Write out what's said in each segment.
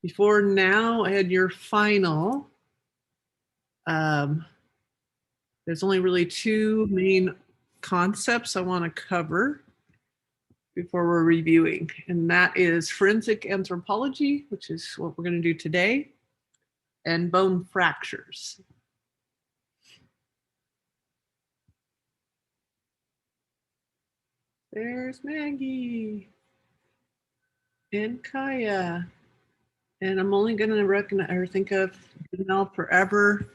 Before now, I had your final. There's only really two main concepts I want to cover before we're reviewing, and that is forensic anthropology, which is what we're going to do today, and bone fractures. There's Maggie and Kaya. And I'm only going to recognize or think of Janelle forever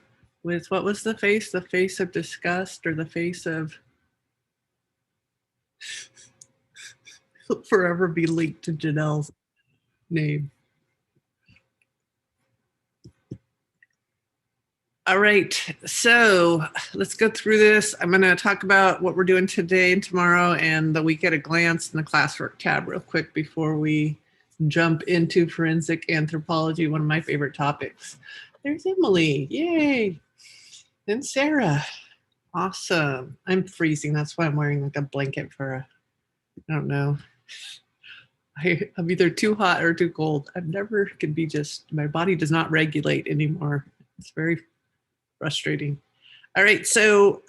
with, what was the face? The face of disgust, or the face of forever be linked to Janelle's name. All right, so let's go through this. I'm going to talk about what we're doing today and tomorrow and the week at a glance in the classwork tab real quick before we jump into forensic anthropology, one of my favorite topics. There's Emily, yay. Then Sarah, awesome. I'm freezing, that's why I'm wearing like a blanket for I don't know. I'm either too hot or too cold. I never can be just, my body does not regulate anymore. It's very frustrating. All right, so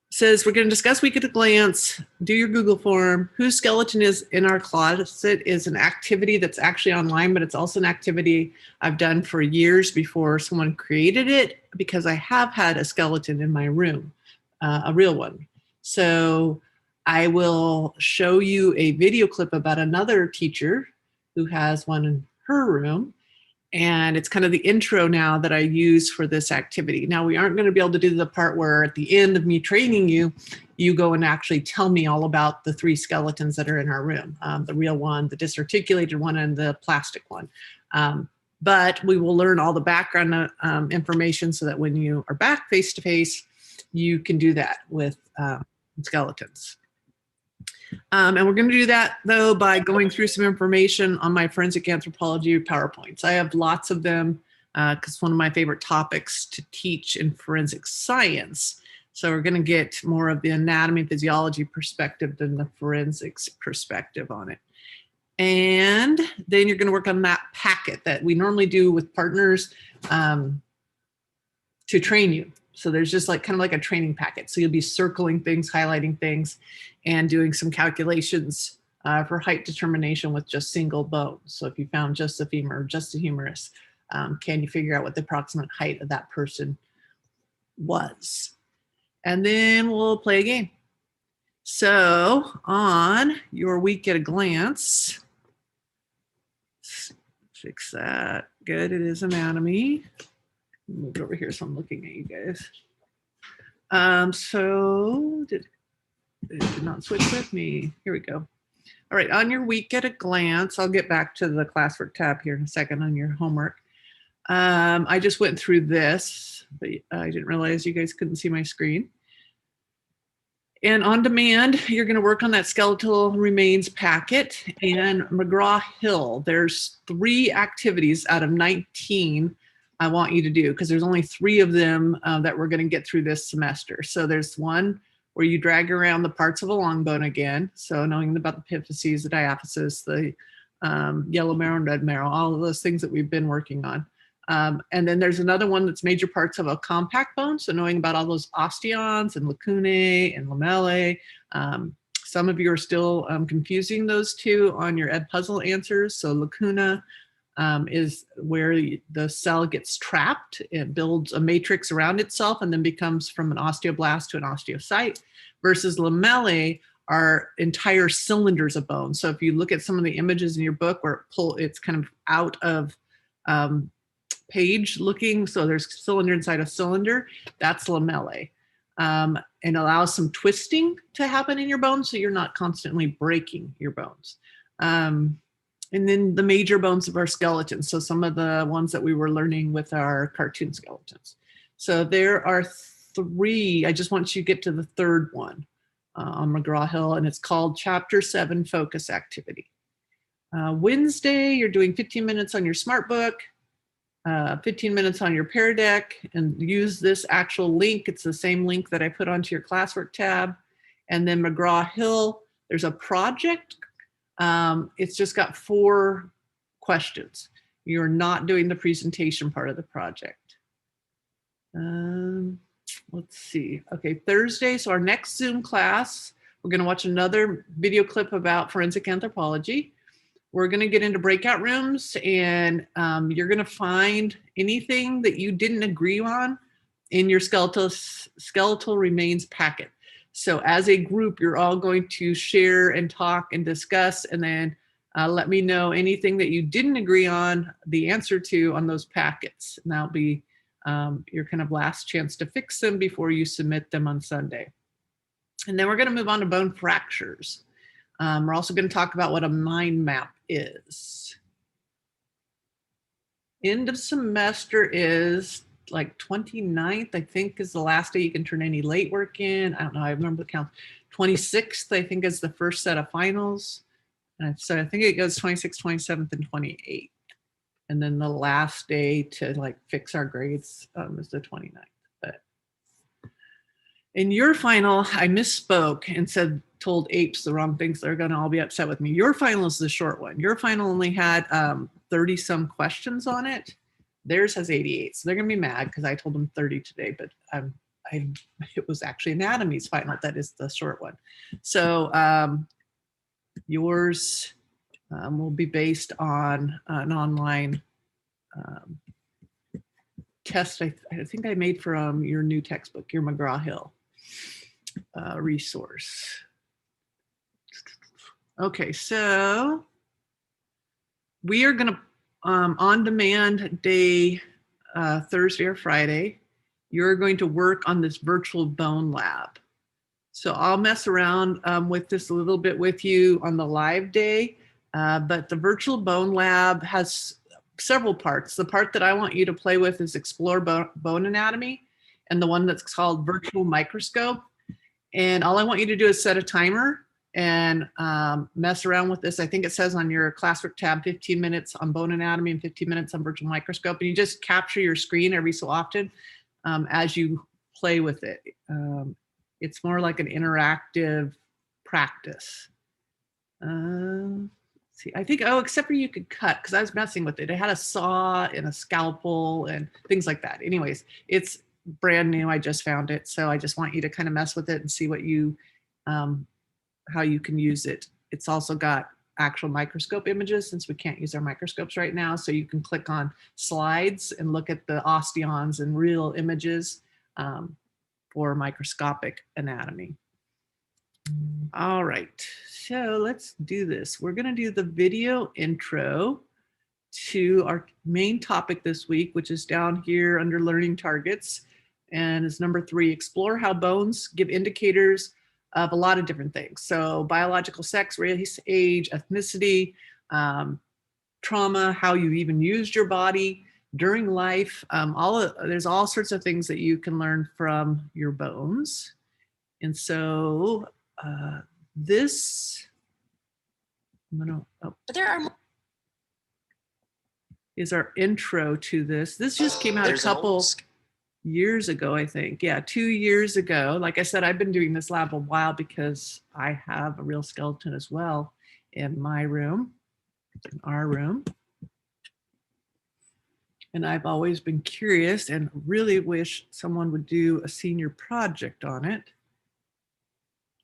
says we're going to discuss week at a glance, do your Google form. Whose skeleton is in our closet is an activity that's actually online, but it's also an activity I've done for years before someone created it, because I have had a skeleton in my room, a real one. So I will show you a video clip about another teacher who has one in her room. And it's kind of the intro now that I use for this activity. Now, we aren't going to be able to do the part where at the end of me training you, you go and actually tell me all about the 3 skeletons that are in our room, the real one, the disarticulated one, and the plastic one. But we will learn all the background information so that when you are back face to face, you can do that with skeletons. And we're going to do that, though, by going through some information on my forensic anthropology PowerPoints. I have lots of them because it's one of my favorite topics to teach in forensic science. So we're going to get more of the anatomy and physiology perspective than the forensics perspective on it. And then you're going to work on that packet that we normally do with partners to train you. So there's just like kind of like a training packet. So you'll be circling things, highlighting things, and doing some calculations for height determination with just single bones. So if you found just a femur or just a humerus, can you figure out what the approximate height of that person was? And then we'll play a game. So on your week at a glance, fix that. Good, it is anatomy. Move it over here so I'm looking at you guys. So it did not switch with me. Here we go. All right, on your week at a glance, I'll get back to the classwork tab here in a second on your homework. I just went through this, but I didn't realize you guys couldn't see my screen. And on demand, you're going to work on that skeletal remains packet and McGraw-Hill. There's 3 activities out of 19 I want you to do, because there's only 3 of them that we're going to get through this semester. So there's one where you drag around the parts of a long bone again. So knowing about the epiphyses, the diaphysis, the yellow marrow and red marrow, all of those things that we've been working on. And then there's another one that's major parts of a compact bone. So knowing about all those osteons and lacunae and lamellae. Some of you are still confusing those 2 on your Ed Puzzle answers. So lacuna is where the cell gets trapped. It builds a matrix around itself and then becomes from an osteoblast to an osteocyte, versus lamellae are entire cylinders of bone. So if you look at some of the images in your book where it's kind of out of page looking, so there's cylinder inside a cylinder, that's lamellae. And allows some twisting to happen in your bones so you're not constantly breaking your bones. And then the major bones of our skeleton. So some of the ones that we were learning with our cartoon skeletons. So there are 3. I just want you to get to the 3rd one on McGraw-Hill, and it's called Chapter 7 Focus Activity. Wednesday, you're doing 15 minutes on your smart book, 15 minutes on your Pear Deck, and use this actual link. It's the same link that I put onto your classwork tab. And then McGraw-Hill, there's a project. It's just got 4 questions. You're not doing the presentation part of the project. Let's see. Okay, Thursday, so our next Zoom class, we're going to watch another video clip about forensic anthropology. We're going to get into breakout rooms, and you're going to find anything that you didn't agree on in your skeletal remains packet. So as a group, you're all going to share and talk and discuss, and then let me know anything that you didn't agree on the answer to on those packets. And that'll be your kind of last chance to fix them before you submit them on Sunday. And then we're going to move on to bone fractures. We're also going to talk about what a mind map is. End of semester is like 29th, I think, is the last day you can turn any late work in. I don't know, I remember the count. 26th, I think, is the first set of finals. And so I think it goes 26th, 27th, and 28th. And then the last day to like fix our grades is the 29th. But in your final, I misspoke and told apes the wrong things. They're going to all be upset with me. Your final is the short one. Your final only had 30 some questions on it. Theirs has 88. So they're going to be mad because I told them 30 today, but it was actually anatomy's final. That is the short one. So yours will be based on an online test I think I made from your new textbook, your McGraw-Hill resource. Okay, so we are going to on-demand day Thursday or Friday, you're going to work on this virtual bone lab. So I'll mess around with this a little bit with you on the live day, but the virtual bone lab has several parts. The part that I want you to play with is explore bone anatomy, and the one that's called virtual microscope. And all I want you to do is set a timer and mess around with this. I think it says on your classwork tab, 15 minutes on bone anatomy and 15 minutes on virtual microscope. And you just capture your screen every so often as you play with it. It's more like an interactive practice. See, I think, except for you could cut, because I was messing with it. It had a saw and a scalpel and things like that. Anyways, it's brand new. I just found it. So I just want you to kind of mess with it and see what you, how you can use it. It's also got actual microscope images since we can't use our microscopes right now. So you can click on slides and look at the osteons and real images for microscopic anatomy. All right, so let's do this. We're gonna do the video intro to our main topic this week, which is down here under learning targets. And it's number 3, explore how bones give indicators of a lot of different things. So biological sex, race, age, ethnicity, trauma, how you even used your body during life. There's all sorts of things that you can learn from your bones. And so this, is our intro to this. This just came out a couple years ago, I think. Yeah, 2 years ago. Like I said, I've been doing this lab a while because I have a real skeleton as well in my room, in our room. And I've always been curious and really wish someone would do a senior project on it,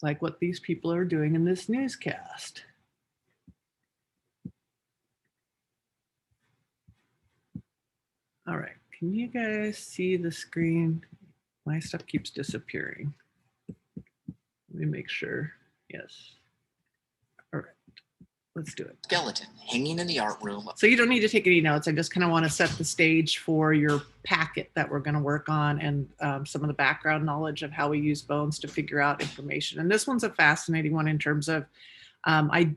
like what these people are doing in this newscast. All right, can you guys see the screen? My stuff keeps disappearing. Let me make sure, yes. All right, let's do it. Skeleton hanging in the art room. So you don't need to take any notes. I just kind of want to set the stage for your packet that we're going to work on and some of the background knowledge of how we use bones to figure out information. And this one's a fascinating one in terms of, I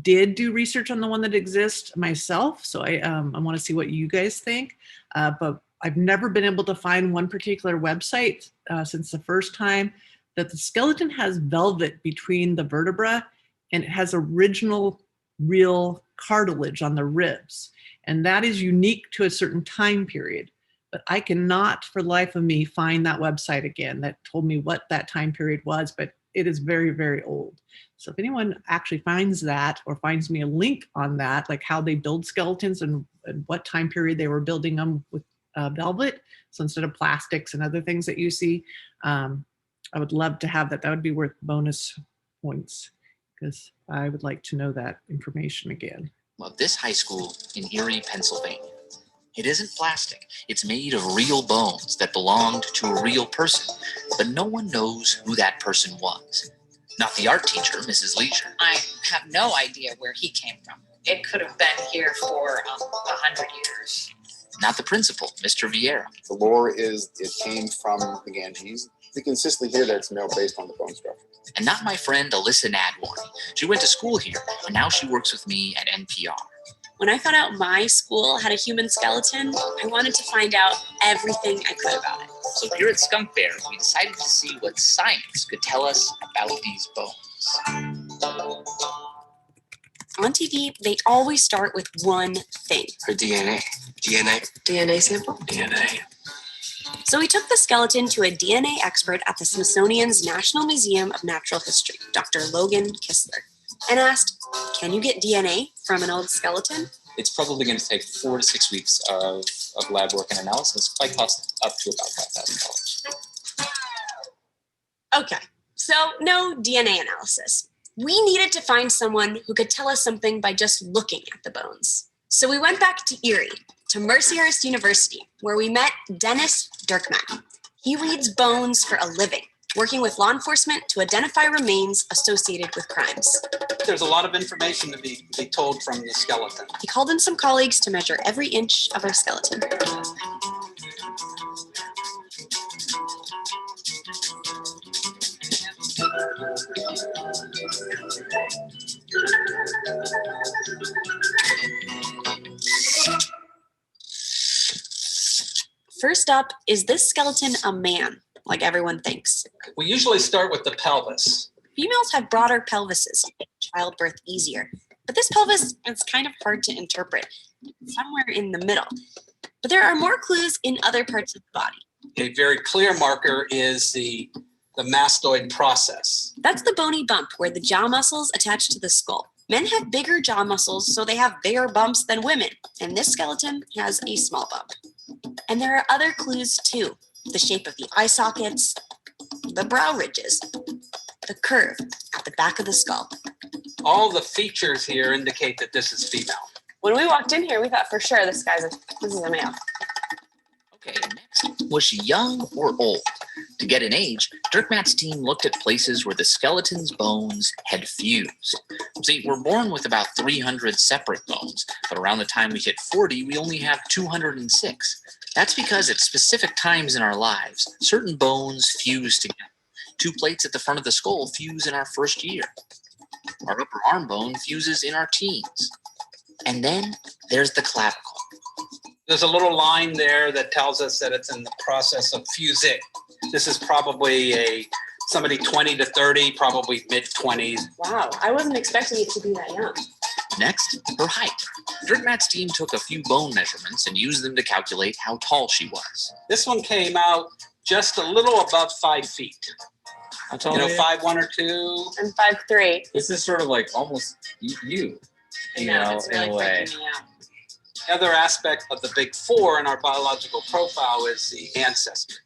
did do research on the one that exists myself. So I want to see what you guys think, but I've never been able to find one particular website since the first time that the skeleton has velvet between the vertebra and it has original real cartilage on the ribs. And that is unique to a certain time period. But I cannot for the life of me find that website again that told me what that time period was. But it is very, very old. So if anyone actually finds that or finds me a link on that, like how they build skeletons and what time period they were building them with velvet, so instead of plastics and other things that you see, I would love to have that. That would be worth bonus points because I would like to know that information again. Of this high school in Erie, Pennsylvania. It isn't plastic. It's made of real bones that belonged to a real person, but no one knows who that person was. Not the art teacher, Mrs. Leisure. I have no idea where he came from. It could have been here for 100 years. Not the principal, Mr. Vieira. The lore is it came from the Ganges. We consistently hear that it's male based on the bone structure. And not my friend Alyssa Nadworny. She went to school here, and now she works with me at NPR. When I found out my school had a human skeleton, I wanted to find out everything I could about it. So here at Skunk Bear, we decided to see what science could tell us about these bones. On TV, they always start with one thing. Her DNA. DNA sample? DNA. So we took the skeleton to a DNA expert at the Smithsonian's National Museum of Natural History, Dr. Logan Kistler, and asked, can you get DNA from an old skeleton? It's probably going to take 4 to 6 weeks of lab work and analysis. Might cost up to about $5,000. Okay, so no DNA analysis. We needed to find someone who could tell us something by just looking at the bones. So we went back to Erie, to Mercyhurst University, where we met Dennis Dirkmaat. He reads bones for a living, working with law enforcement to identify remains associated with crimes. There's a lot of information to be told from the skeleton. He called in some colleagues to measure every inch of our skeleton. First up, is this skeleton a man, like everyone thinks? We usually start with the pelvis. Females have broader pelvises, to make childbirth easier. But this pelvis is kind of hard to interpret, somewhere in the middle. But there are more clues in other parts of the body. A very clear marker is the mastoid process. That's the bony bump where the jaw muscles attach to the skull. Men have bigger jaw muscles, so they have bigger bumps than women, and this skeleton has a small bump. And there are other clues too. The shape of the eye sockets, the brow ridges, the curve at the back of the skull. All the features here indicate that this is female. When we walked in here, we thought for sure this is a male. Okay, next. Was she young or old? To get an age, Dirkmaat's team looked at places where the skeleton's bones had fused. See, we're born with about 300 separate bones, but around the time we hit 40, we only have 206. That's because at specific times in our lives, certain bones fuse together. 2 plates at the front of the skull fuse in our first year. Our upper arm bone fuses in our teens. And then there's the clavicle. There's a little line there that tells us that it's in the process of fusing. This is probably somebody 20 to 30, probably mid-20s. Wow, I wasn't expecting it to be that young. Next, her height. Dirkmaat's team took a few bone measurements and used them to calculate how tall she was. This one came out just a little above 5 feet. How tall are you? 5'1" or 2. I'm 5'3". This is sort of like almost you I know, know, it's really in a way. freaking me out. The other aspect of the big 4 in our biological profile is the ancestry.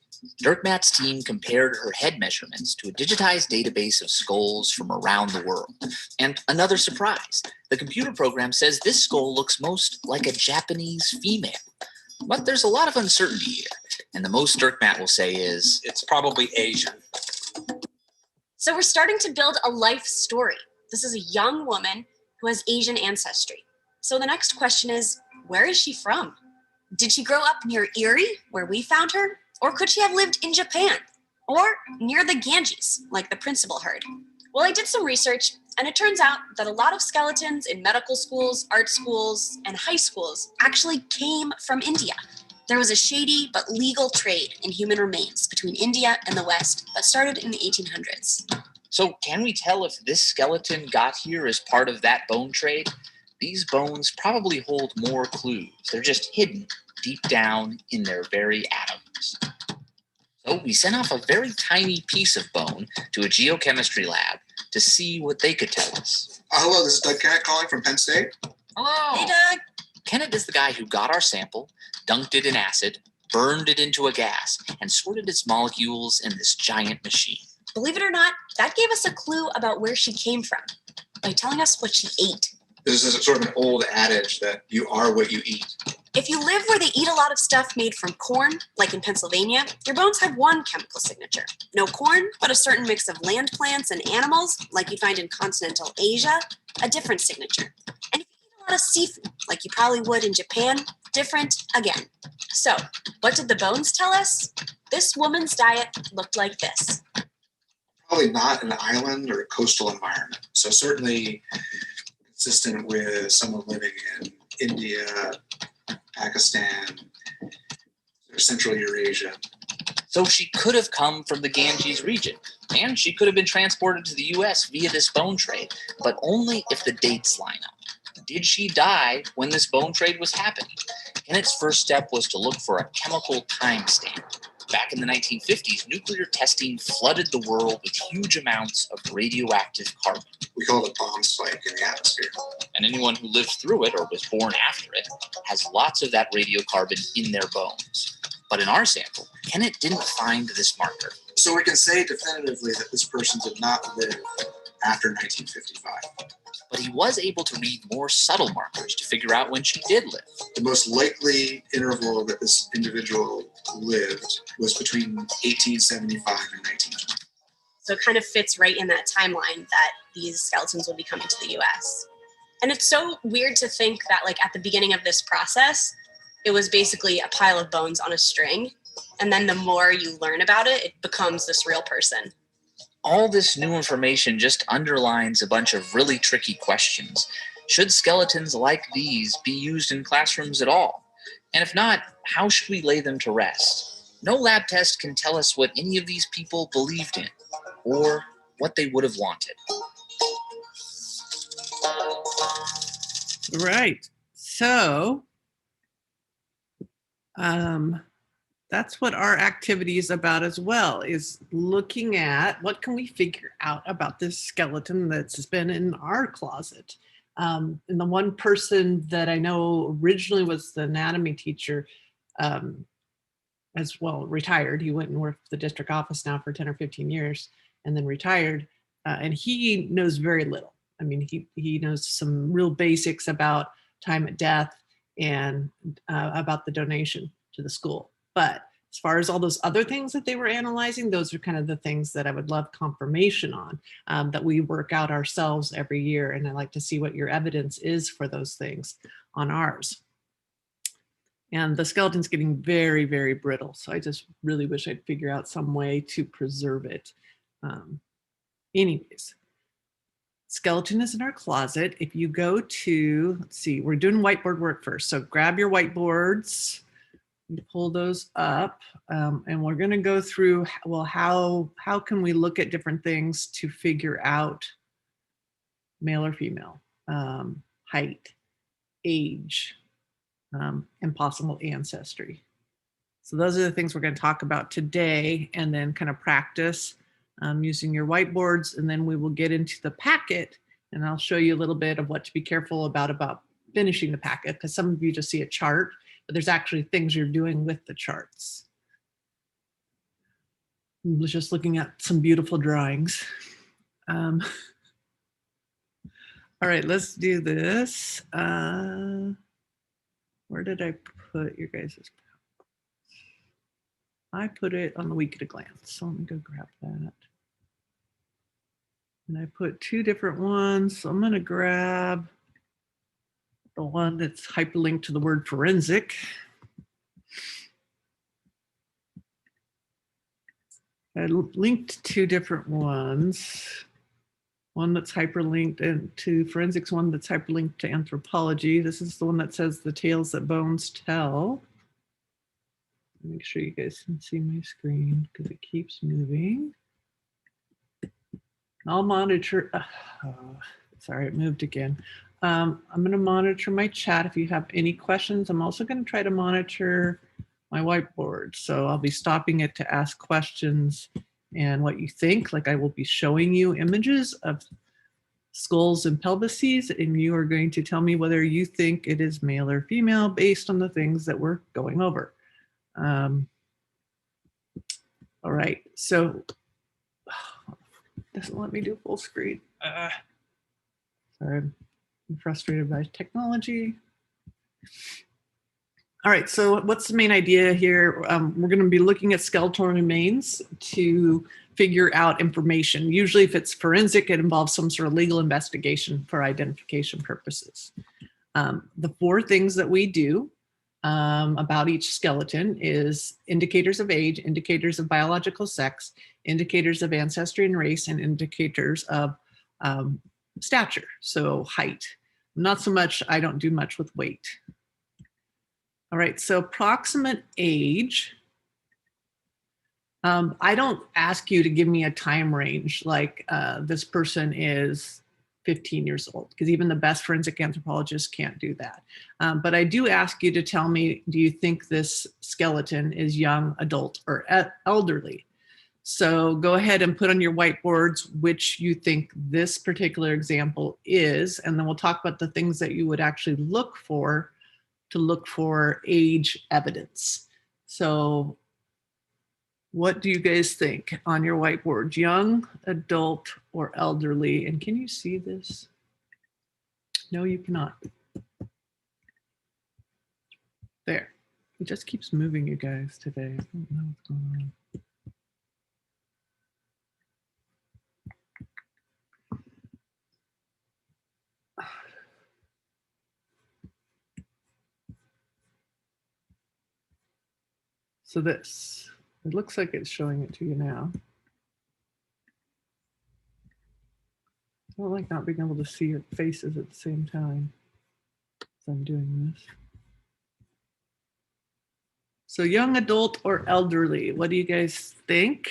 Dirkmaat's team compared her head measurements to a digitized database of skulls from around the world. And another surprise, the computer program says this skull looks most like a Japanese female. But there's a lot of uncertainty here, and the most Dirkmaat will say is, It's probably Asian. So we're starting to build a life story. This is a young woman who has Asian ancestry. So the next question is, where is she from? Did she grow up near Erie, where we found her? Or could she have lived in Japan? Or near the Ganges, like the principal heard? Well, I did some research, and it turns out that a lot of skeletons in medical schools, art schools, and high schools actually came from India. There was a shady but legal trade in human remains between India and the West that started in the 1800s. so can we tell if this skeleton got here as part of that bone trade? These bones probably hold more clues. They're just hidden deep down in their very atoms. So we sent off a very tiny piece of bone to a geochemistry lab to see what they could tell us. Hello, this is Doug Kennett calling from Penn State. Hello. Hey, Doug. Kennett is the guy who got our sample, dunked it in acid, burned it into a gas, and sorted its molecules in this giant machine. Believe it or not, that gave us a clue about where she came from by telling us what she ate. This is sort of an old adage that you are what you eat. If you live where they eat a lot of stuff made from corn, like in Pennsylvania, your bones have one chemical signature. No corn, but a certain mix of land plants and animals, like you find in continental Asia, a different signature. And if you eat a lot of seafood, like you probably would in Japan, different again. So, what did the bones tell us? This woman's diet looked like this. Probably not an island or a coastal environment. So certainly consistent with someone living in India, Pakistan, or Central Eurasia. So she could have come from the Ganges region, and she could have been transported to the US via this bone trade, but only if the dates line up. Did she die when this bone trade was happening? Kennett's first step was to look for a chemical timestamp. Back in the 1950s, nuclear testing flooded the world with huge amounts of radioactive carbon. We call it a bomb spike in the atmosphere. And anyone who lived through it or was born after it has lots of that radiocarbon in their bones. But in our sample, Kennett didn't find this marker. So we can say definitively that this person did not live after 1955. But he was able to read more subtle markers to figure out when she did live. The most likely interval that this individual lived was between 1875 and 1920. So it kind of fits right in that timeline that these skeletons will be coming to the US. And it's so weird to think that like at the beginning of this process, it was basically a pile of bones on a string. And then the more you learn about it, it becomes this real person. All this new information just underlines a bunch of really tricky questions. Should skeletons like these be used in classrooms at all? And if not, how should we lay them to rest? No lab test can tell us what any of these people believed in or what they would have wanted. Right. So that's what our activity is about as well, is looking at what can we figure out about this skeleton that's been in our closet. And the one person that I know originally was the anatomy teacher, as well, retired. He went and worked for the district office now for 10 or 15 years and then retired. And he knows very little. I mean, he knows some real basics about time at death and about the donation to the school. But as far as all those other things that they were analyzing, those are kind of the things that I would love confirmation on, that we work out ourselves every year. And I like to see what your evidence is for those things on ours. And the skeleton's getting very, very brittle. So I just really wish I'd figure out some way to preserve it. Anyways, skeleton is in our closet. If you go to, let's see, we're doing whiteboard work first. So grab your whiteboards. Pull those up, and we're going to go through, well, how can we look at different things to figure out male or female, height, age, and possible ancestry. So those are the things we're going to talk about today, and then kind of practice using your whiteboards, and then we will get into the packet, and I'll show you a little bit of what to be careful about finishing the packet, because some of you just see a chart, but there's actually things you're doing with the charts. I was just looking at some beautiful drawings. All right, let's do this. Where did I put your guys'? I put it on the week at a glance. So let me go grab that. And I put two different ones. So I'm going to grab the one that's hyperlinked to the word forensic. I linked two different ones. One that's hyperlinked to forensics, one that's hyperlinked to anthropology. This is the one that says the tales that bones tell. Make sure you guys can see my screen because it keeps moving. I'll monitor. Sorry, it moved again. I'm going to monitor my chat if you have any questions. I'm also going to try to monitor my whiteboard. So I'll be stopping it to ask questions and what you think. Like I will be showing you images of skulls and pelvises, and you are going to tell me whether you think it is male or female based on the things that we're going over. All right, so doesn't let me do full screen. Sorry, I'm frustrated by technology. All right, so what's the main idea here? We're going to be looking at skeletal remains to figure out information. Usually if it's forensic, it involves some sort of legal investigation for identification purposes. The 4 things that we do about each skeleton is indicators of age, indicators of biological sex, indicators of ancestry and race, and indicators of stature, so height. Not so much, I don't do much with weight. All right, so approximate age. I don't ask you to give me a time range like this person is 15 years old, because even the best forensic anthropologists can't do that. But I do ask you to tell me, do you think this skeleton is young, adult, or elderly? So go ahead and put on your whiteboards which you think this particular example is, and then we'll talk about the things that you would actually look for to look for age evidence. So what do you guys think on your whiteboard? Young, adult, or elderly? And can you see this? No, you cannot. There. It just keeps moving, you guys, today. I don't know what's going on. So this, it looks like it's showing it to you now. I don't like not being able to see your faces at the same time as I'm doing this. So young, adult, or elderly, what do you guys think?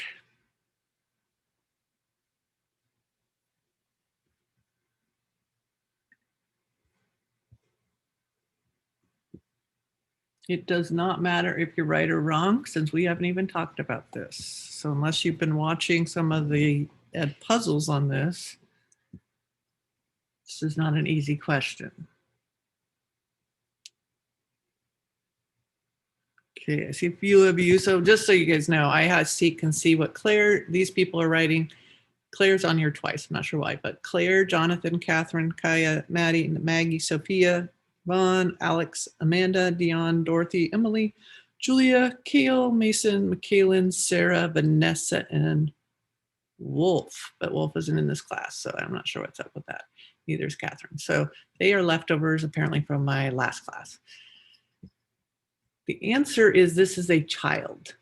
It does not matter if you're right or wrong, since we haven't even talked about this. So unless you've been watching some of the puzzles on this, this is not an easy question. Okay, I see a few of you. So just so you guys know, I can see what Claire, these people are writing. Claire's on here twice, I'm not sure why, but Claire, Jonathan, Catherine, Kaya, Maddie, Maggie, Sophia, Vaughn, Alex, Amanda, Dion, Dorothy, Emily, Julia, Kale, Mason, McKaylin, Sarah, Vanessa, and Wolf. But Wolf isn't in this class, so I'm not sure what's up with that. Neither is Catherine. So they are leftovers apparently from my last class. The answer is this is a child.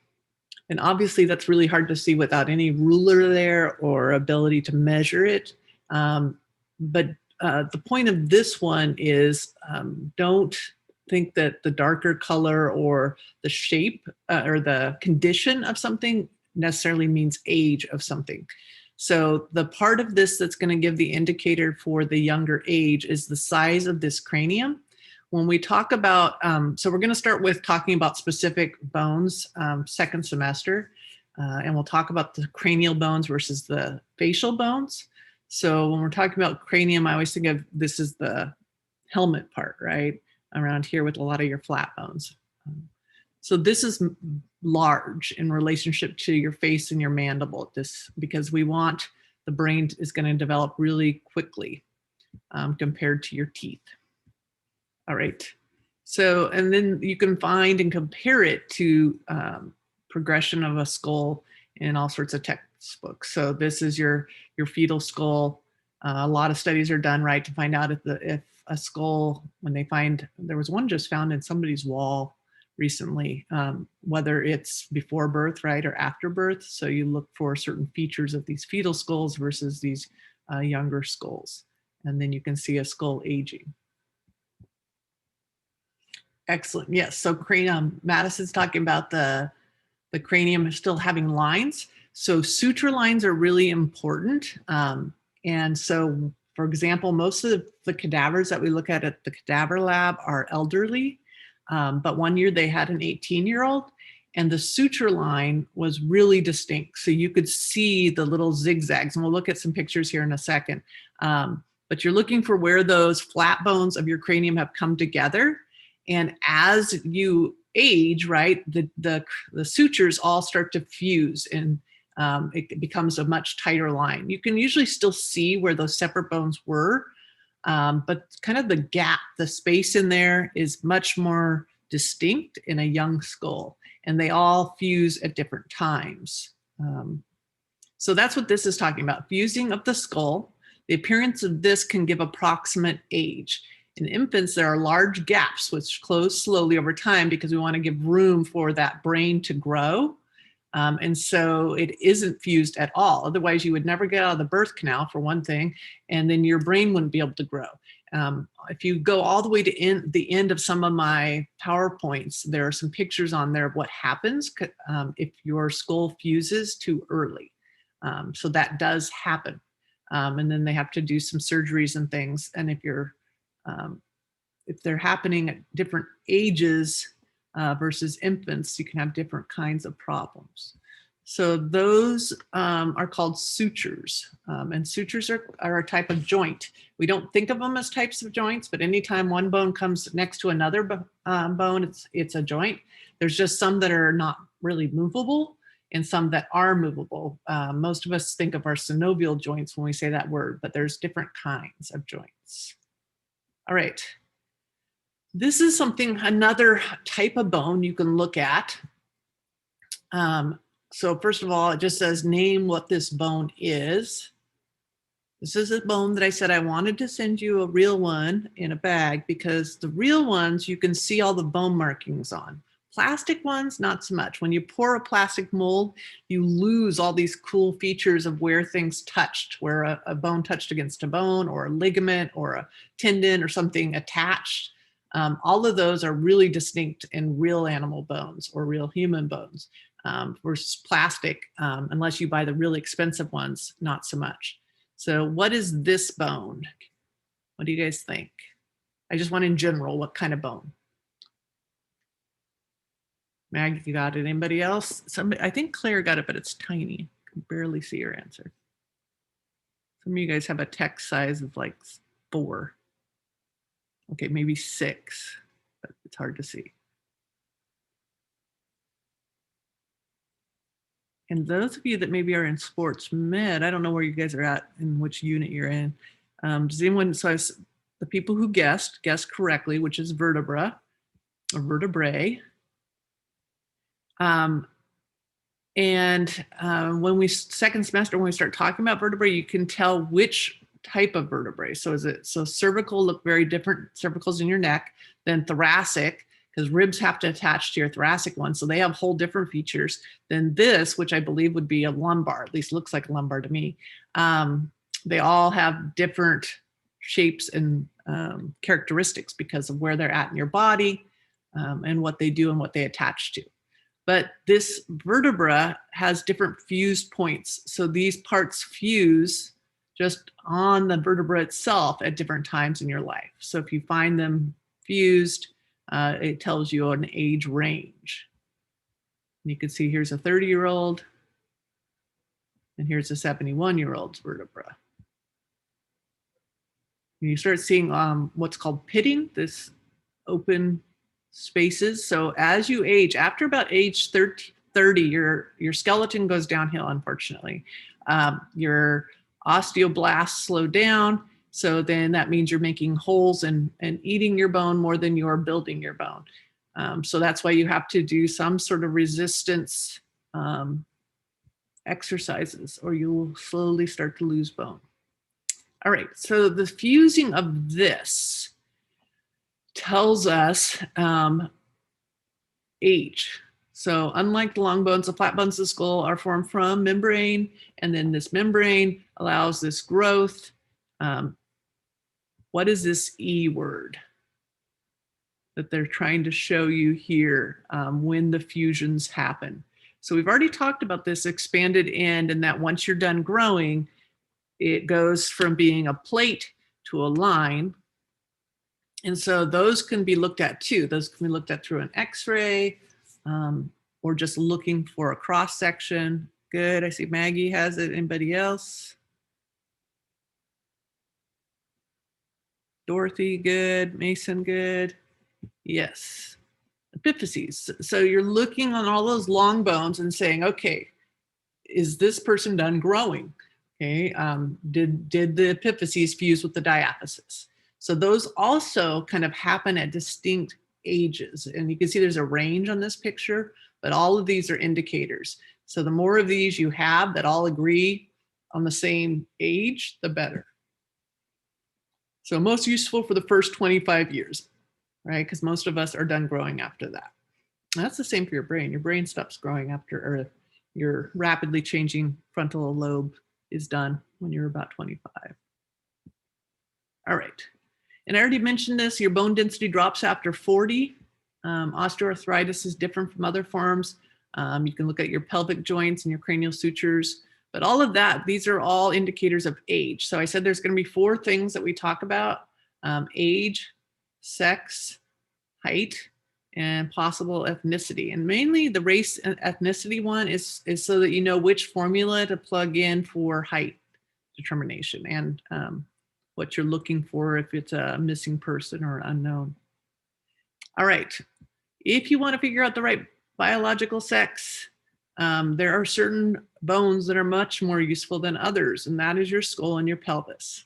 And obviously that's really hard to see without any ruler there or ability to measure it. But the point of this one is don't think that the darker color or the shape or the condition of something necessarily means age of something. So the part of this that's going to give the indicator for the younger age is the size of this cranium. When we talk about, so we're going to start with talking about specific bones second semester, and we'll talk about the cranial bones versus the facial bones. So when we're talking about cranium, I always think of this is the helmet part, right? Around here with a lot of your flat bones. So this is large in relationship to your face and your mandible, because we want the brain is going to develop really quickly compared to your teeth. All right. So, and then you can find and compare it to progression of a skull in all sorts of textbooks. So this is your fetal skull. A lot of studies are done, right, to find out if a skull, when they find, there was one just found in somebody's wall recently, whether it's before birth, right, or after birth. So you look for certain features of these fetal skulls versus these younger skulls. And then you can see a skull aging. Excellent. Yes. So cranium, Madison's talking about the cranium still having lines. So suture lines are really important. And so, for example, most of the cadavers that we look at the cadaver lab are elderly. But one year they had an 18-year-old, and the suture line was really distinct. So you could see the little zigzags, and we'll look at some pictures here in a second. But you're looking for where those flat bones of your cranium have come together. And as you age, right, the sutures all start to fuse, and it becomes a much tighter line. You can usually still see where those separate bones were, but kind of the gap, the space in there is much more distinct in a young skull, and they all fuse at different times. So that's what this is talking about, fusing of the skull. The appearance of this can give approximate age. In infants, there are large gaps which close slowly over time because we want to give room for that brain to grow. And so it isn't fused at all. Otherwise, you would never get out of the birth canal, for one thing, and then your brain wouldn't be able to grow. If you go all the way to the end of some of my PowerPoints, there are some pictures on there of what happens if your skull fuses too early. So that does happen. And then they have to do some surgeries and things. And if they're happening at different ages versus infants, you can have different kinds of problems. So those are called sutures, and sutures are a type of joint. We don't think of them as types of joints, but anytime one bone comes next to another bone, it's a joint. There's just some that are not really movable and some that are movable. Most of us think of our synovial joints when we say that word, but there's different kinds of joints. All right. This is another type of bone you can look at. So first of all, it just says name what this bone is. This is a bone that I said I wanted to send you a real one in a bag because the real ones you can see all the bone markings on. Plastic ones, not so much. When you pour a plastic mold, you lose all these cool features of where things touched, where a bone touched against a bone or a ligament or a tendon or something attached. All of those are really distinct in real animal bones or real human bones versus plastic, unless you buy the really expensive ones, not so much. So what is this bone? What do you guys think? I just want in general, what kind of bone? Mag, you got it. Anybody else? I think Claire got it, but it's tiny. I can barely see your answer. Some of you guys have a text size of like 4. Okay, maybe 6, but it's hard to see. And those of you that maybe are in sports med, I don't know where you guys are at and which unit you're in. Does anyone, the people who guessed correctly, which is vertebra or vertebrae. When second semester, when we start talking about vertebrae, you can tell which type of vertebrae. So cervical look very different, cervicals in your neck, than thoracic, because ribs have to attach to your thoracic one. So they have whole different features than this, which I believe would be a lumbar, at least looks like a lumbar to me. They all have different shapes and characteristics because of where they're at in your body and what they do and what they attach to. But this vertebra has different fuse points. So these parts fuse just on the vertebra itself at different times in your life. So if you find them fused, it tells you an age range. And you can see here's a 30-year-old and here's a 71-year-old's vertebra. And you start seeing what's called pitting, this open spaces. So as you age, after about age 30, your skeleton goes downhill, unfortunately. Your osteoblasts slow down. So then that means you're making holes and eating your bone more than you're building your bone. So that's why you have to do some sort of resistance exercises or you will slowly start to lose bone. All right, so the fusing of this tells us age. So unlike the long bones, the flat bones of the skull are formed from membrane, and then this membrane allows this growth. What is this E word that they're trying to show you here when the fusions happen? So we've already talked about this expanded end, and that once you're done growing, it goes from being a plate to a line. And so those can be looked at too. Those can be looked at through an x-ray or just looking for a cross section. Good, I see Maggie has it. Anybody else? Dorothy, good. Mason, good. Yes. Epiphyses. So you're looking on all those long bones and saying, okay, is this person done growing? Okay, did the epiphyses fuse with the diaphysis? So those also kind of happen at distinct ages. And you can see there's a range on this picture, but all of these are indicators. So the more of these you have that all agree on the same age, the better. So most useful for the first 25 years, right? Because most of us are done growing after that. And that's the same for your brain. Your brain stops growing after, or your rapidly changing frontal lobe is done when you're about 25. All right. And I already mentioned this, your bone density drops after 40. Osteoarthritis is different from other forms. You can look at your pelvic joints and your cranial sutures, but all of that, these are all indicators of age. So I said there's going to be 4 things that we talk about: age, sex, height, and possible ethnicity. And mainly the race and ethnicity one is so that you know which formula to plug in for height determination and what you're looking for if it's a missing person or unknown. All right, if you want to figure out the right biological sex, there are certain bones that are much more useful than others, and that is your skull and your pelvis.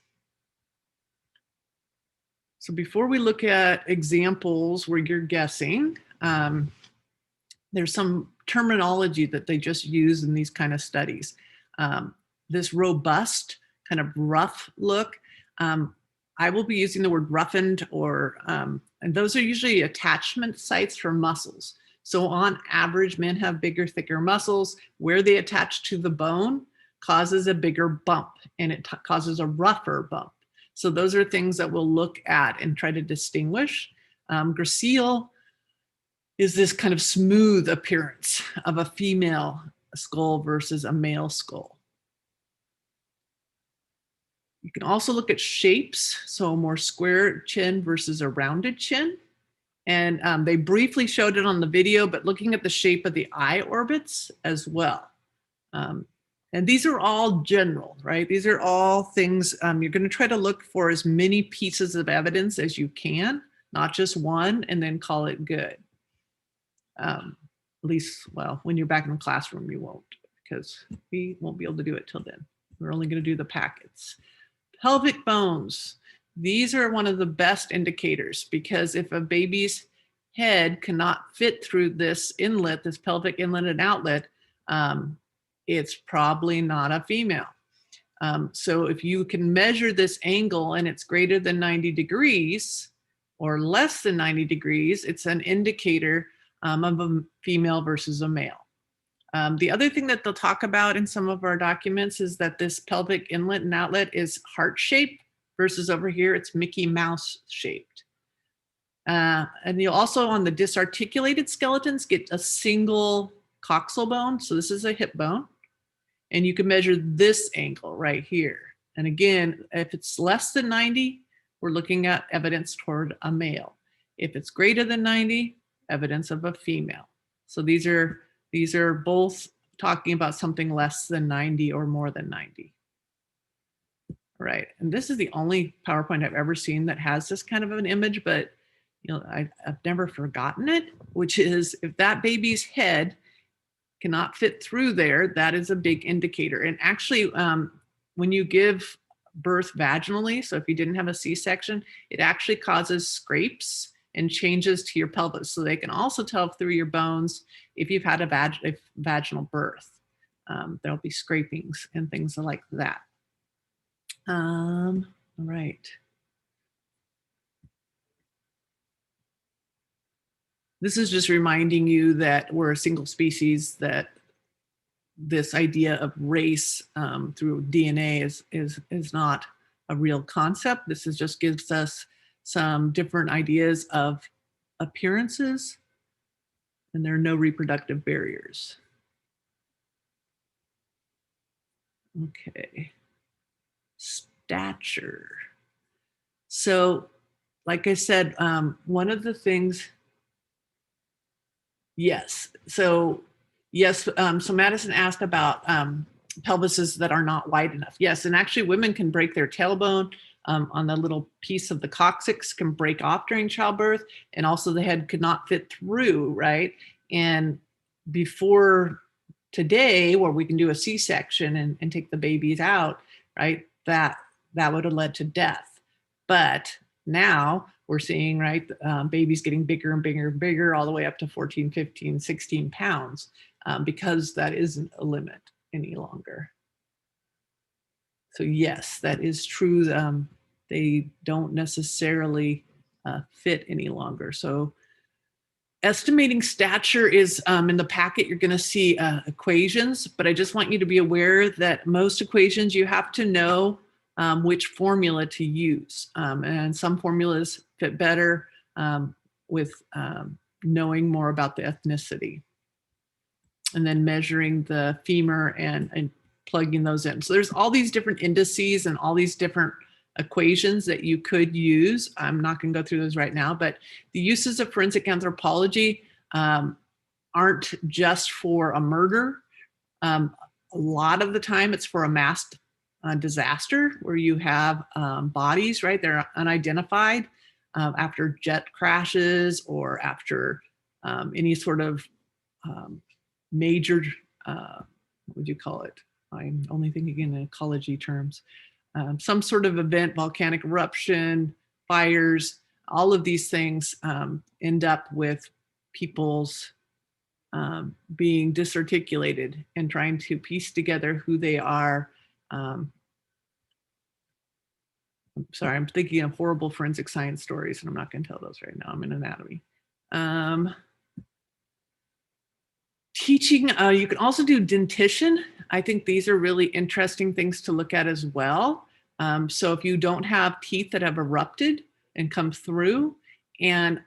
So before we look at examples where you're guessing, there's some terminology that they just use in these kind of studies. This robust, kind of rough look, I will be using the word roughened, or, and those are usually attachment sites for muscles. So on average, men have bigger, thicker muscles. Where they attach to the bone causes a bigger bump, and it causes a rougher bump. So those are things that we'll look at and try to distinguish. Gracile is this kind of smooth appearance of a female skull versus a male skull. You can also look at shapes, so a more square chin versus a rounded chin. And they briefly showed it on the video, but looking at the shape of the eye orbits as well. And these are all general, right? These are all things you're going to try to look for as many pieces of evidence as you can, not just one, and then call it good. At least, well, when you're back in the classroom, you won't, because we won't be able to do it till then. We're only going to do the packets. Pelvic bones. These are one of the best indicators, because if a baby's head cannot fit through this inlet, this pelvic inlet and outlet, it's probably not a female. So if you can measure this angle and it's greater than 90 degrees or less than 90 degrees, it's an indicator of a female versus a male. The other thing that they'll talk about in some of our documents is that this pelvic inlet and outlet is heart-shaped versus over here, it's Mickey Mouse shaped. And you'll also, on the disarticulated skeletons, get a single coxal bone. So this is a hip bone. And you can measure this angle right here. And again, if it's less than 90, we're looking at evidence toward a male. If it's greater than 90, evidence of a female. So these are both talking about something less than 90 or more than 90. All right, and this is the only PowerPoint I've ever seen that has this kind of an image, but you know, I've never forgotten it, which is if that baby's head cannot fit through there, that is a big indicator. And actually, when you give birth vaginally, so if you didn't have a C-section, it actually causes scrapes and changes to your pelvis. So they can also tell through your bones if you've had a vaginal birth. There'll be scrapings and things like that. All right. This is just reminding you that we're a single species, that this idea of race through DNA is not a real concept. This is just gives us some different ideas of appearances, and there are no reproductive barriers. Okay, stature. So like I said, one of the things, yes. So yes, so Madison asked about pelvises that are not wide enough. Yes, and actually women can break their tailbone on the little piece of the coccyx can break off during childbirth, and also the head could not fit through, right? And before today, where we can do a C-section and take the babies out, right, that would have led to death. But now we're seeing, right, babies getting bigger and bigger and bigger, all the way up to 14, 15, 16 pounds, because that isn't a limit any longer. So yes, that is true. They don't necessarily fit any longer. So estimating stature is in the packet, you're going to see equations, but I just want you to be aware that most equations you have to know which formula to use. And some formulas fit better with knowing more about the ethnicity. And then measuring the femur and plugging those in. So there's all these different indices and all these different equations that you could use. I'm not going to go through those right now, but the uses of forensic anthropology aren't just for a murder. A lot of the time it's for a mass disaster where you have bodies, right? They're unidentified after jet crashes or after any sort of major, what would you call it? I'm only thinking in ecology terms. Some sort of event, volcanic eruption, fires, all of these things end up with people's being disarticulated and trying to piece together who they are. I'm sorry, I'm thinking of horrible forensic science stories, and I'm not going to tell those right now. I'm in anatomy. Teaching, you can also do dentition. I think these are really interesting things to look at as well. So if you don't have teeth that have erupted and come through, and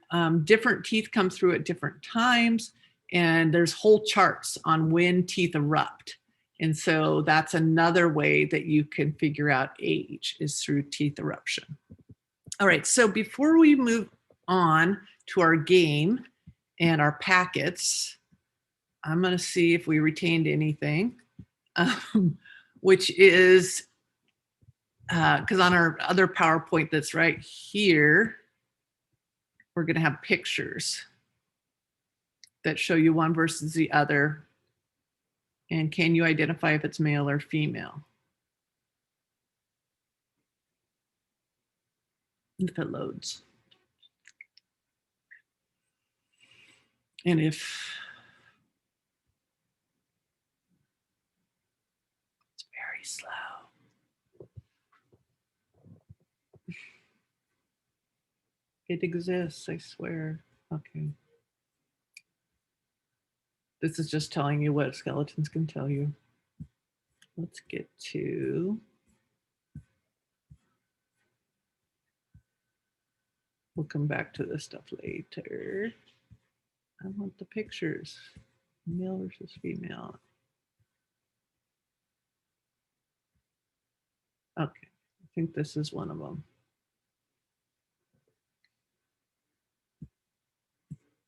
different teeth come through at different times, and there's whole charts on when teeth erupt. And so that's another way that you can figure out age is through teeth eruption. All right, so before we move on to our game and our packets, I'm going to see if we retained anything, which is, because on our other PowerPoint that's right here, we're going to have pictures that show you one versus the other. And can you identify if it's male or female? If it loads. And if it's very slow. It exists, I swear. Okay. This is just telling you what skeletons can tell you. Let's get to, we'll come back to this stuff later. I want the pictures, male versus female. Okay, I think this is one of them.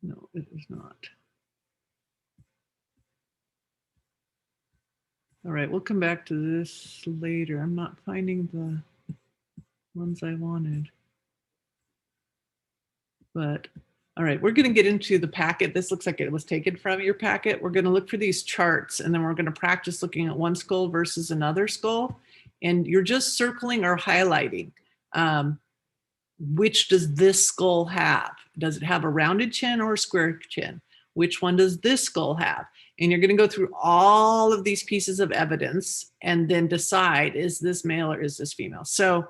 No, it is not. All right, we'll come back to this later. I'm not finding the ones I wanted. But all right, we're going to get into the packet. This looks like it was taken from your packet. We're going to look for these charts, and then we're going to practice looking at one skull versus another skull. And you're just circling or highlighting. Which does this skull have? Does it have a rounded chin or a square chin? Which one does this skull have? And you're going to go through all of these pieces of evidence and then decide, is this male or is this female? So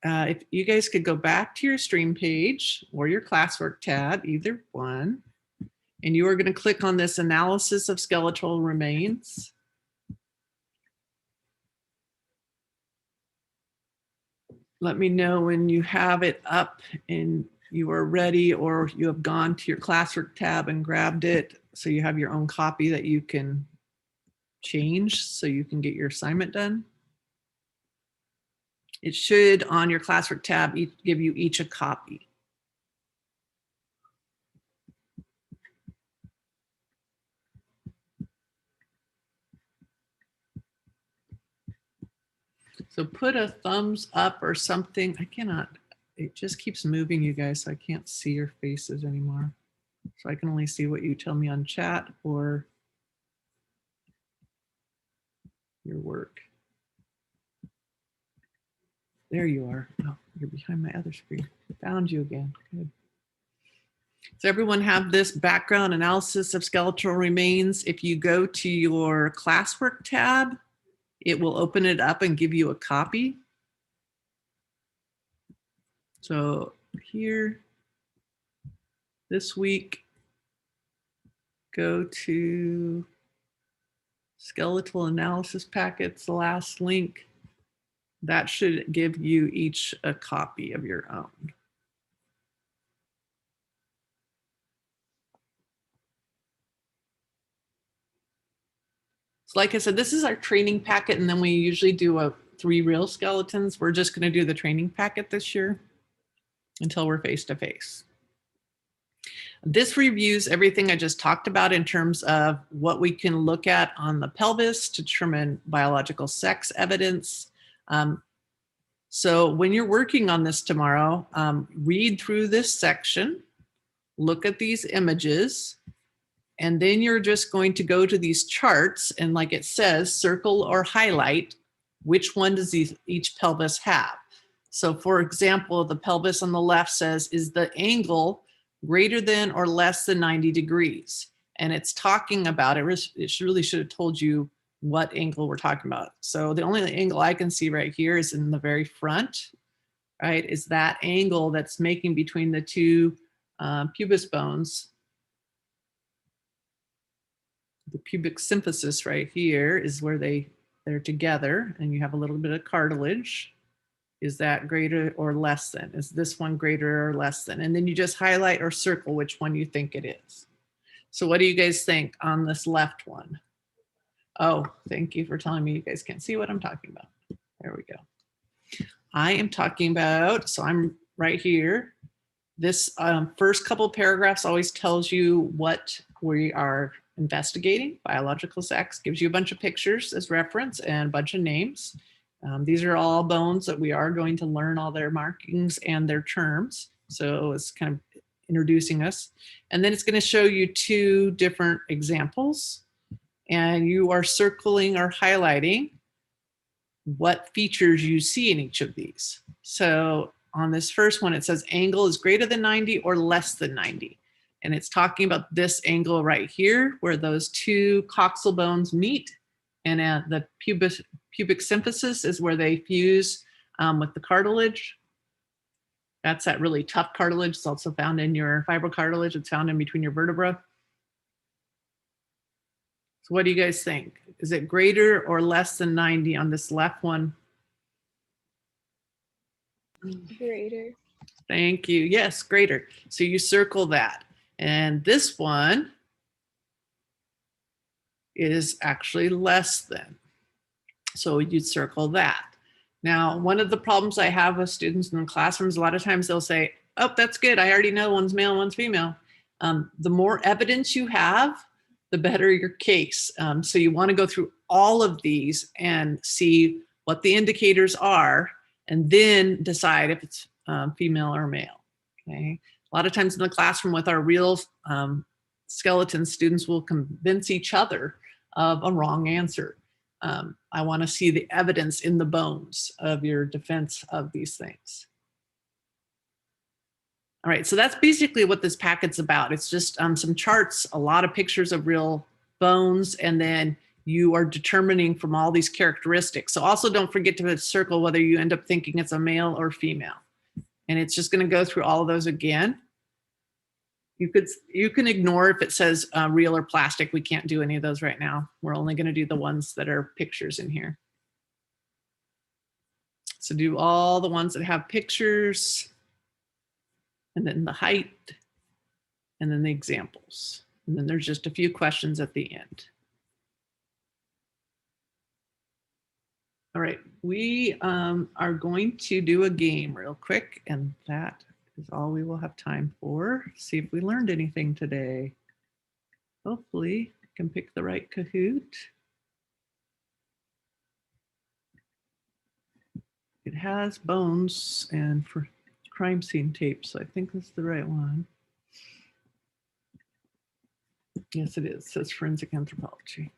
if you guys could go back to your stream page or your classwork tab, either one, and you are going to click on this analysis of skeletal remains. Let me know when you have it up and you are ready, or you have gone to your classwork tab and grabbed it so you have your own copy that you can change so you can get your assignment done. It should, on your classwork tab, give you each a copy. So put a thumbs up or something. I cannot, it just keeps moving, you guys, so I can't see your faces anymore. So I can only see what you tell me on chat or your work. There you are. Oh, you're behind my other screen. Found you again. Good. So everyone have this background analysis of skeletal remains. If you go to your classwork tab, it will open it up and give you a copy. So here, this week, go to skeletal analysis packets, the last link. That should give you each a copy of your own. So like I said, this is our training packet, and then we usually do 3 real skeletons. We're just going to do the training packet this year until we're face to face. This reviews everything I just talked about in terms of what we can look at on the pelvis to determine biological sex evidence. So when you're working on this tomorrow, read through this section, look at these images, and then you're just going to go to these charts and, like it says, circle or highlight which one does each pelvis have. So for example, the pelvis on the left says, is the angle greater than or less than 90 degrees? And it's talking about, it really should have told you what angle we're talking about. So the only angle I can see right here is in the very front, right? Is that angle that's making between the 2 pubis bones. The pubic symphysis right here is where they're together, and you have a little bit of cartilage. Is that greater or less than? Is this one greater or less than? And then you just highlight or circle which one you think it is. So what do you guys think on this left one? Oh, thank you for telling me you guys can't see what I'm talking about. There we go. I am talking about, so I'm right here. This first couple paragraphs always tells you what we are investigating. Biological sex gives you a bunch of pictures as reference and a bunch of names. These are all bones that we are going to learn all their markings and their terms. So it's kind of introducing us. And then it's going to show you 2 different examples. And you are circling or highlighting what features you see in each of these. So on this first one, it says angle is greater than 90 or less than 90. And it's talking about this angle right here, where those 2 coxal bones meet. And the pubic symphysis is where they fuse with the cartilage. That's that really tough cartilage. It's also found in your fibrocartilage. It's found in between your vertebrae. So what do you guys think? Is it greater or less than 90 on this left one? Greater. Thank you. Yes, greater. So you circle that. And this one is actually less than. So you'd circle that. Now, one of the problems I have with students in the classrooms, a lot of times they'll say, oh, that's good. I already know one's male, one's female. The more evidence you have, the better your case. So you want to go through all of these and see what the indicators are, and then decide if it's female or male. Okay. A lot of times in the classroom with our real skeletons, students will convince each other of a wrong answer. I want to see the evidence in the bones of your defense of these things. All right, so that's basically what this packet's about. It's just some charts, a lot of pictures of real bones, and then you are determining from all these characteristics. So also don't forget to circle whether you end up thinking it's a male or female. And it's just going to go through all of those again. You can ignore if it says real or plastic. We can't do any of those right now. We're only going to do the ones that are pictures in here. So do all the ones that have pictures, and then the height, and then the examples. And then there's just a few questions at the end. All right, we are going to do a game real quick, and that is all we will have time for. See if we learned anything today. Hopefully, I can pick the right Kahoot. It has bones and for crime scene tape, so I think that's the right one. Yes, it is. It says forensic anthropology.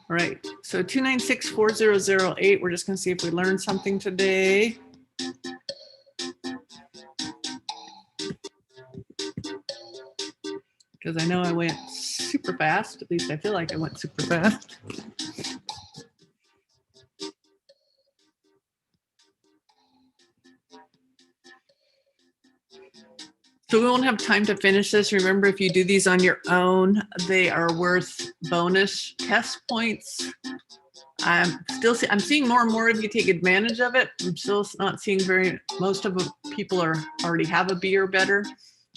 All right, so 2964008. We're just going to see if we learned something today. Because I know I went super fast. At least I feel like I went super fast. So we won't have time to finish this. Remember, if you do these on your own, they are worth bonus test points. I'm seeing more and more of you take advantage of it. I'm still not seeing most of the people already have a B or better.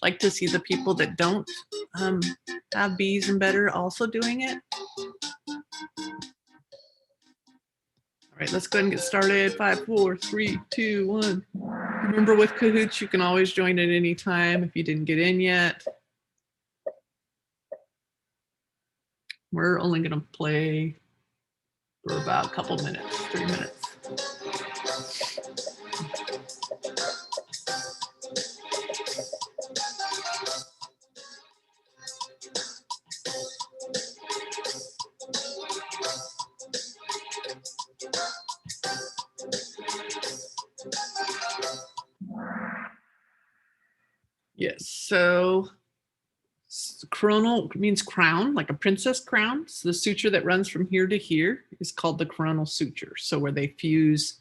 Like to see the people that don't have B's and better also doing it. All right, let's go ahead and get started. 5, 4, 3, 2, 1. Remember, with Kahoots, you can always join at any time if you didn't get in yet. We're only going to play for about a couple minutes, 3 minutes. Yes, so coronal means crown, like a princess crown. So the suture that runs from here to here is called the coronal suture. So where they fuse,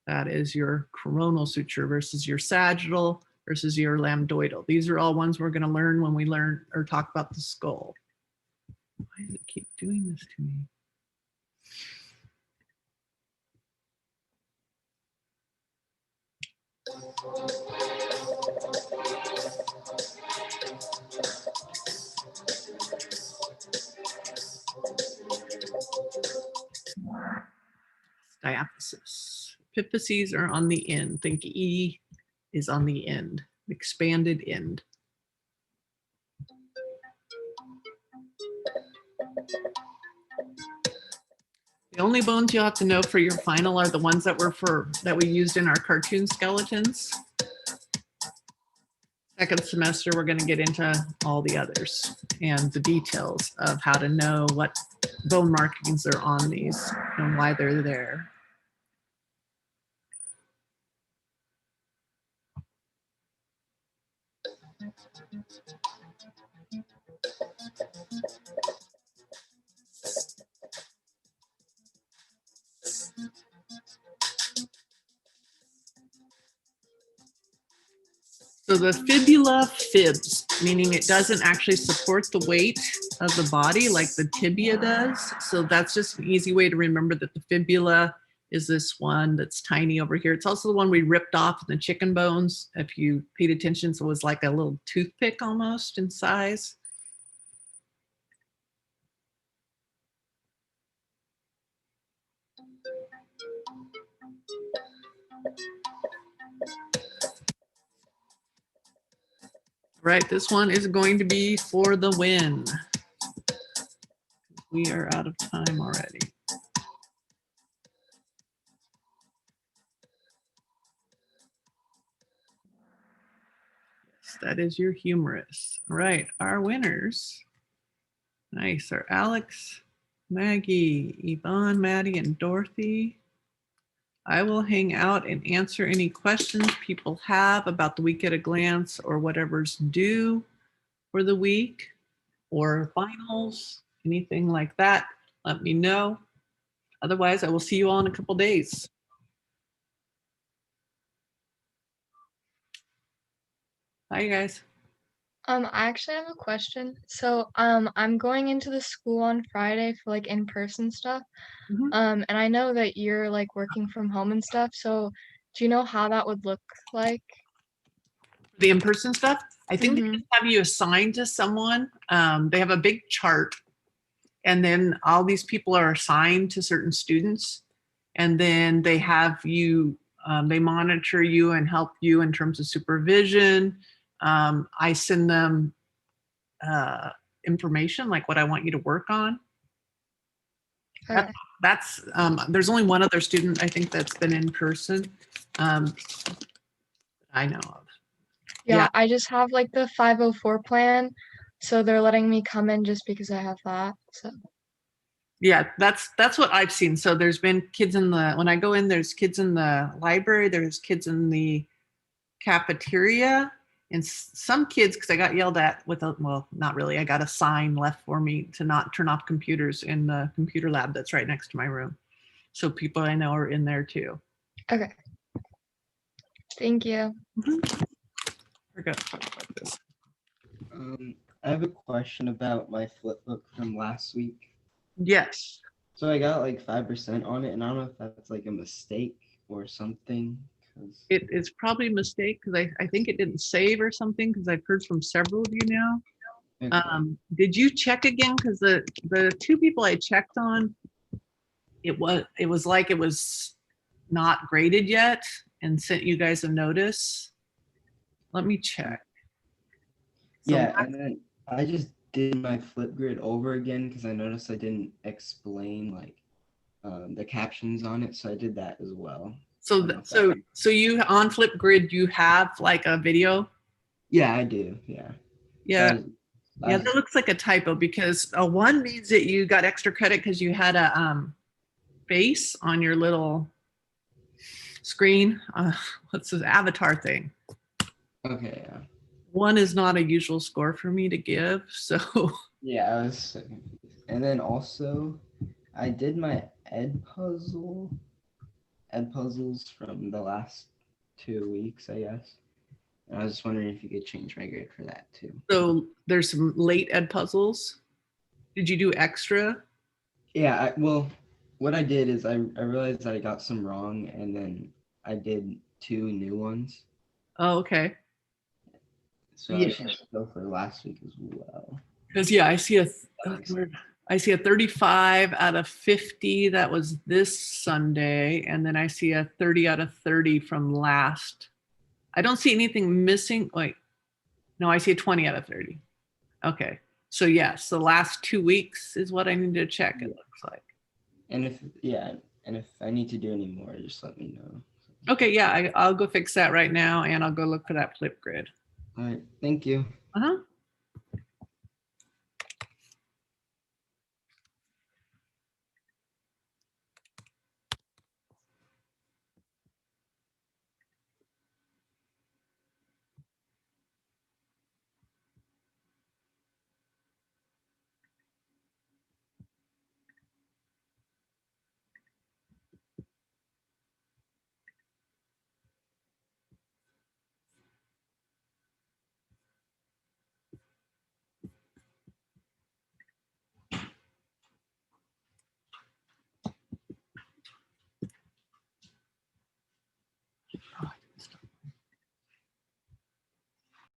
that is your coronal suture versus your sagittal versus your lambdoidal. These are all ones we're going to learn when we learn or talk about the skull. Why does it keep doing this to me? Diaphysis. Epiphyses are on the end. Think E is on the end, expanded end. The only bones you'll have to know for your final are the ones that we used in our cartoon skeletons. Second semester, we're going to get into all the others and the details of how to know what bone markings are on these and why they're there. So the fibula fibs, meaning it doesn't actually support the weight of the body like the tibia does. So that's just an easy way to remember that the fibula is this one that's tiny over here. It's also the one we ripped off in the chicken bones. If you paid attention, so it was like a little toothpick almost in size. Right, this one is going to be for the win. We are out of time already. Yes, that is your humerus. All right, our winners. Nice, are Alex, Maggie, Yvonne, Maddie, and Dorothy. I will hang out and answer any questions people have about the week at a glance or whatever's due for the week or finals, anything like that. Let me know. Otherwise, I will see you all in a couple days. Bye, you guys. I actually have a question. So, I'm going into the school on Friday for like in-person stuff. Mhm. And I know that you're like working from home and stuff. So, do you know how that would look like? The in-person stuff, I think they Mhm. just have you assigned to someone. They have a big chart and then all these people are assigned to certain students, and then they have you, they monitor you and help you in terms of supervision. I send them information like what I want you to work on. Okay. That's there's only one other student I think that's been in person I know of. Yeah, I just have like the 504 plan, so they're letting me come in just because I have that. So Yeah, that's what I've seen. So there's been kids in the, when I go in, there's kids in the library, there's kids in the cafeteria, and some kids, because I got yelled at with a, well, not really, I got a sign left for me to not turn off computers in the computer lab that's right next to my room. So people I know are in there too. okay. Thank you. Forgot to talk about this. I have a question about my flip book from last week. Yes. So I got like 5% on it, and I don't know if that's like a mistake or something. It's probably a mistake because I think it didn't save or something, because I've heard from several of you now. Okay. Did you check again? Because the two people I checked on, it was like it was not graded yet and sent you guys a notice. Let me check. So Yeah, and then I just did my flip grid over again because I noticed I didn't explain like the captions on it, so I did that as well. So you on Flipgrid, you have like a video? Yeah, I do. Yeah. Yeah. So Yeah, that looks like a typo, because a 1 means that you got extra credit because you had a face on your little screen. What's this avatar thing? Okay. Yeah. 1 is not a usual score for me to give, so. Yeah, I was so confused. And then also, I did my ed puzzles from the last 2 weeks, I guess. And I was just wondering if you could change my grade for that too. So there's some late ed puzzles. Did you do extra? Yeah, well, what I did is I realized that I got some wrong, and then I did 2 new ones. Oh, okay. So I was going to go for last week as well. Because I see a 35 out of 50 that was this Sunday, and then I see a 30 out of 30 from last. I don't see anything missing. Wait, no, I see a 20 out of 30. Okay, so yes, the last 2 weeks is what I need to check. It looks like. And if I need to do any more, just let me know. Okay, yeah, I'll go fix that right now, and I'll go look for that flip grid. All right, thank you. Uh-huh.